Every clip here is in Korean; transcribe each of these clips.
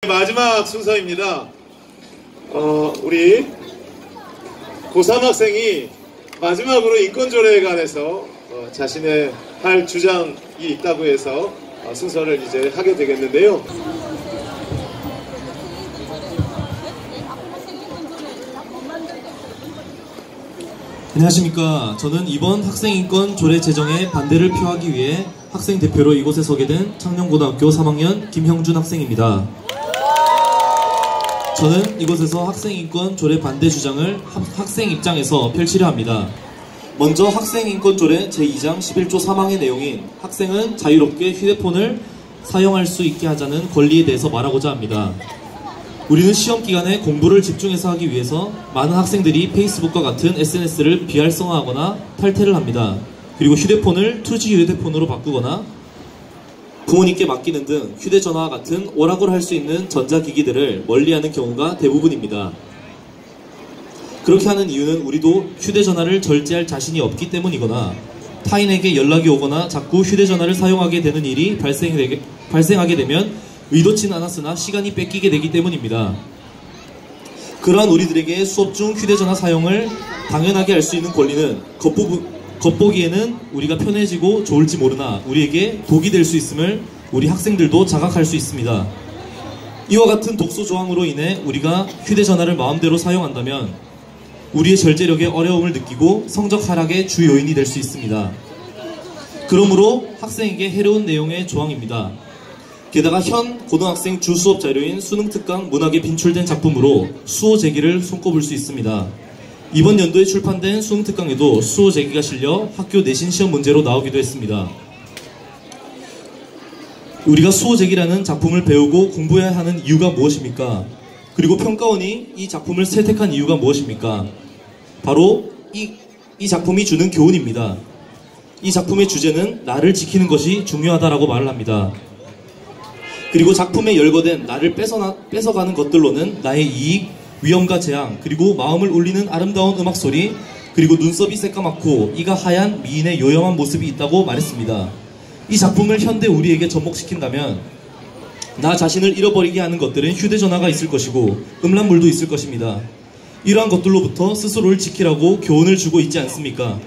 마지막 순서입니다. 우리 고3 학생이 마지막으로 인권조례에 관해서 자신의 할 주장이 있다고 해서 순서를 이제 하게 되겠는데요. 안녕하십니까. 저는 이번 학생인권조례 제정에 반대를 표하기 위해 학생 대표로 이곳에 서게 된 창녕고등학교 3학년 김형준 학생입니다. 저는 이곳에서 학생인권조례 반대 주장을 학생 입장에서 펼치려 합니다. 먼저 학생인권조례 제2장 11조 3항의 내용인 학생은 자유롭게 휴대폰을 사용할 수 있게 하자는 권리에 대해서 말하고자 합니다. 우리는 시험 기간에 공부를 집중해서 하기 위해서 많은 학생들이 페이스북과 같은 SNS를 비활성화하거나 탈퇴를 합니다. 그리고 휴대폰을 2G 휴대폰으로 바꾸거나 부모님께 맡기는 등 휴대전화와 같은 오락을 할 수 있는 전자기기들을 멀리하는 경우가 대부분입니다. 그렇게 하는 이유는 우리도 휴대전화를 절제할 자신이 없기 때문이거나 타인에게 연락이 오거나 자꾸 휴대전화를 사용하게 되는 일이 발생하게 되면 의도치는 않았으나 시간이 뺏기게 되기 때문입니다. 그러한 우리들에게 수업 중 휴대전화 사용을 당연하게 할 수 있는 권리는 겉보기에는 우리가 편해지고 좋을지 모르나 우리에게 독이 될 수 있음을 우리 학생들도 자각할 수 있습니다. 이와 같은 독소 조항으로 인해 우리가 휴대전화를 마음대로 사용한다면 우리의 절제력에 어려움을 느끼고 성적 하락의 주 요인이 될 수 있습니다. 그러므로 학생에게 해로운 내용의 조항입니다. 게다가 현 고등학생 주 수업 자료인 수능특강 문학에 빈출된 작품으로 수호 제기를 손꼽을 수 있습니다. 이번 연도에 출판된 수능특강에도 수호 제기가 실려 학교 내신 시험 문제로 나오기도 했습니다. 우리가 수호 제기라는 작품을 배우고 공부해야 하는 이유가 무엇입니까? 그리고 평가원이 이 작품을 채택한 이유가 무엇입니까? 바로 이 작품이 주는 교훈입니다. 이 작품의 주제는 나를 지키는 것이 중요하다라고 말을 합니다. 그리고 작품에 열거된 나를 뺏어가는 것들로는 나의 이익, 위험과 재앙, 그리고 마음을 울리는 아름다운 음악소리, 그리고 눈썹이 새까맣고 이가 하얀 미인의 요염한 모습이 있다고 말했습니다. 이 작품을 현대 우리에게 접목시킨다면 나 자신을 잃어버리게 하는 것들은 휴대전화가 있을 것이고 음란물도 있을 것입니다. 이러한 것들로부터 스스로를 지키라고 교훈을 주고 있지 않습니까?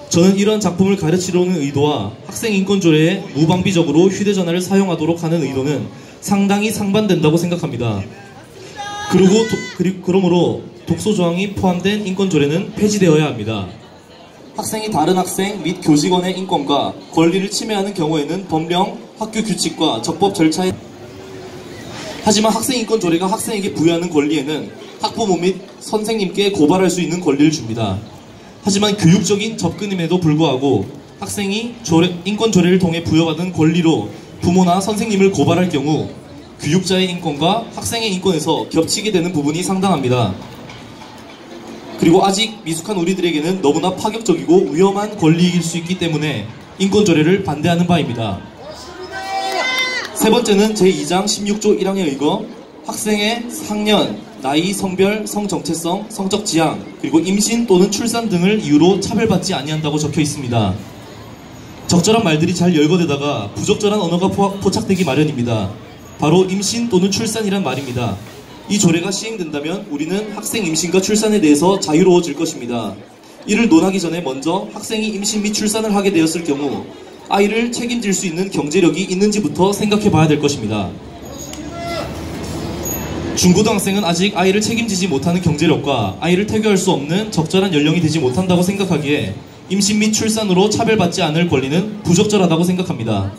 저는 이런 작품을 가르치려는 의도와 학생인권조례에 무방비적으로 휴대전화를 사용하도록 하는 의도는 상당히 상반된다고 생각합니다. 그러므로 독소조항이 포함된 인권조례는 폐지되어야 합니다. 학생이 다른 학생 및 교직원의 인권과 권리를 침해하는 경우에는 법령, 학교 규칙과 적법 절차에 하지만 학생인권조례가 학생에게 부여하는 권리에는 학부모 및 선생님께 고발할 수 있는 권리를 줍니다. 하지만 교육적인 접근임에도 불구하고 학생이 인권조례를 통해 부여받은 권리로 부모나 선생님을 고발할 경우 교육자의 인권과 학생의 인권에서 겹치게 되는 부분이 상당합니다. 그리고 아직 미숙한 우리들에게는 너무나 파격적이고 위험한 권리일 수 있기 때문에 인권조례를 반대하는 바입니다. 세 번째는 제2장 16조 1항에 의거 학생의 학년, 나이, 성별, 성정체성, 성적 지향, 그리고 임신 또는 출산 등을 이유로 차별받지 아니한다고 적혀 있습니다. 적절한 말들이 잘 열거되다가 부적절한 언어가 포착되기 마련입니다. 바로 임신 또는 출산이란 말입니다. 이 조례가 시행된다면 우리는 학생 임신과 출산에 대해서 자유로워질 것입니다. 이를 논하기 전에 먼저 학생이 임신 및 출산을 하게 되었을 경우 아이를 책임질 수 있는 경제력이 있는지부터 생각해 봐야 될 것입니다. 중고등학생은 아직 아이를 책임지지 못하는 경제력과 아이를 태교할 수 없는 적절한 연령이 되지 못한다고 생각하기에 임신 및 출산으로 차별받지 않을 권리는 부적절하다고 생각합니다.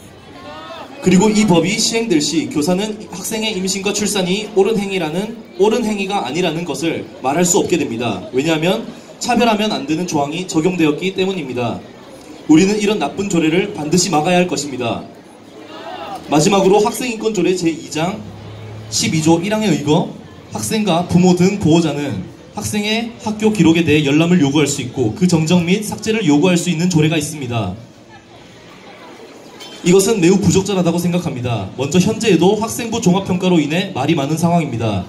그리고 이 법이 시행될 시 교사는 학생의 임신과 출산이 옳은 행위가 아니라는 것을 말할 수 없게 됩니다. 왜냐하면 차별하면 안 되는 조항이 적용되었기 때문입니다. 우리는 이런 나쁜 조례를 반드시 막아야 할 것입니다. 마지막으로 학생인권조례 제2장 12조 1항에 의거 학생과 부모 등 보호자는 학생의 학교 기록에 대해 열람을 요구할 수 있고 그 정정 및 삭제를 요구할 수 있는 조례가 있습니다. 이것은 매우 부적절하다고 생각합니다. 먼저 현재에도 학생부 종합평가로 인해 말이 많은 상황입니다.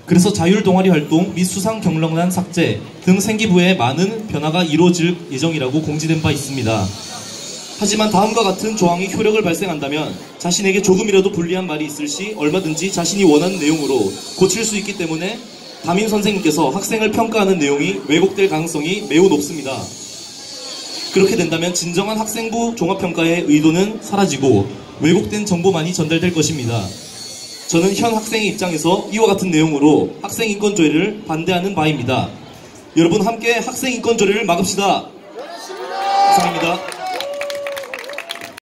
그래서 자율 동아리 활동 및 수상 경력란 삭제 등 생기부에 많은 변화가 이루어질 예정이라고 공지된 바 있습니다. 하지만 다음과 같은 조항이 효력을 발생한다면 자신에게 조금이라도 불리한 말이 있을 시 얼마든지 자신이 원하는 내용으로 고칠 수 있기 때문에 담임 선생님께서 학생을 평가하는 내용이 왜곡될 가능성이 매우 높습니다. 그렇게 된다면 진정한 학생부 종합평가의 의도는 사라지고 왜곡된 정보만이 전달될 것입니다. 저는 현 학생의 입장에서 이와 같은 내용으로 학생인권조례를 반대하는 바입니다. 여러분 함께 학생인권조례를 막읍시다. 이상입니다.